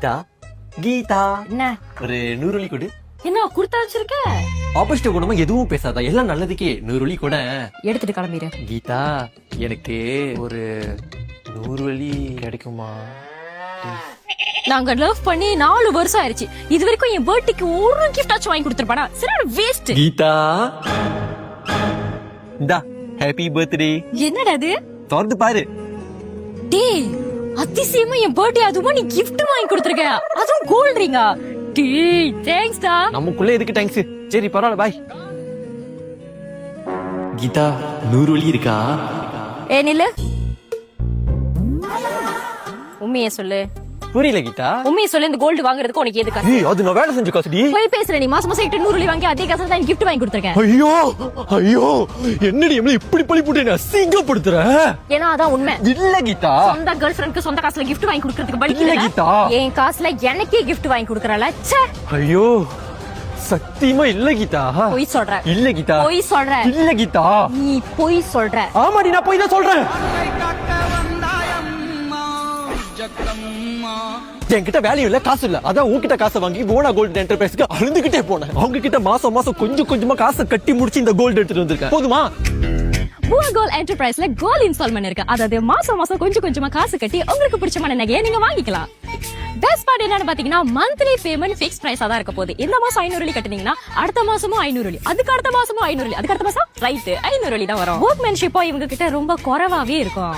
கீதா கீதா என்ன ஒரு 100 வெள்ளி கொடு. என்ன குடுத்தா வச்சிருக்க? ஆப்போசிட் குணமா எதுவும் பேசாதா, எல்லாம் நல்லதுக்கே 100 வெள்ளி கூட. எடுத்துட்டு கிளம்பிடு. கீதா எனக்கு ஒரு 100 வெள்ளி கிடைக்குமா? நாங்க லவ் பண்ணி 4 வருஷம் ஆயிருச்சு. இது வரைக்கும் என் பர்த்டேக்கு ஒரு கிஃப்ட் ஆச்சும் வாங்கி கொடுத்துருப்பானா? சரி வேஸ்ட். கீதா இந்தா ஹாப்பி பர்த்டே. என்னடா அது? திறந்து பாரு. டேய் அதிசயமா என் பர்த்டே அதுவும் நீ gift வாங்கி கொடுத்துருக்க. அதுவும் கோல்ட் ரிங்கா? டேய் தேங்க்ஸ் டா. நமக்குள்ள எதுக்கு தேங்க்ஸ்? சரி பரவாயில்ல பாய். கீதா 100 வெள்ளி இருக்கா? நில்லு. உண்மையை சொல்லு. புரியல கீதா. உண்மையை சொல்லு. இந்த கோல்டு வாங்குறதுக்கு உனக்கு எதுக்கு? ஏய் அது நான் வேலை செஞ்ச காசுடி. போய் பேசுற நீ. மாசம் மாசம் 100 வெள்ளி வாங்கி அதே காசுல தான் gift வாங்கி கொடுத்துருக்கேன். ஐயோ ஐயோ என்னடி எம்ல இப்படி பழி போட்டு என்ன அசிங்கப்படுத்துற? ஏன்னா அதான் உண்மை. இல்ல கீதா. சொந்த கேர்ள் ஃப்ரெண்ட்க்கு சொந்த காசுல gift வாங்கி கொடுக்கிறதுக்கு இல்ல படிக்கல கீதா. என் காசுல எனக்கே gift வாங்கி கொடுக்கறல. ச்சே. ஐயோ சத்தியமா இல்ல கீதா. பொய் சொல்ற. இல்ல கீதா. பொய் சொல்ற. இல்ல கீதா. நீ பொய் சொல்ற. ஆமாடி நான் பொய் தான் சொல்றேன். என்கிட்ட வேல்யூ இல்ல, காசு இல்ல, அதான் உன்கிட்ட காசை வாங்கி போனா கோல்டு என்டர்பிரைஸ்க்கு அழுந்துகிட்டே போனேன். அவங்க கிட்ட மாசம் மாசம் கொஞ்சம் கொஞ்சமா காசை கட்டி முடிச்சு இந்த கோல்டு எடுத்துட்டு வந்திருக்கேன். போதுமா? பூவா கோல்ட் என்டர்பிரைஸ்ல கோல்ட் இன்ஸ்டால்மெண்ட் இருக்கு. அதாவது மாசம் மாசம் கொஞ்சம் கொஞ்சமா காசு கட்டி உங்களுக்கு பிடிச்சமான நகையை நீங்க வாங்கிக்கலாம். பெஸ்ட் பார்ட் என்னன்னு பாத்தீங்கன்னா மந்த்லி பேமெண்ட் ஃபிக்ஸ் பிரைஸா தான் இருக்க போகுது. இந்த மாசம் 500 வெள்ளி கட்டினீங்கன்னா அடுத்த மாசமும் 500 வெள்ளி, அதுக்கு அடுத்த மாசமும் 500 வெள்ளி, அதுக்கு அடுத்த மாசம் ரைட் 500 வெள்ளி தான் வரும். ஒர்க்மேன்ஷிப்பா இவங்க கிட்ட ரொம்ப குறைவாவே இருக்கும்.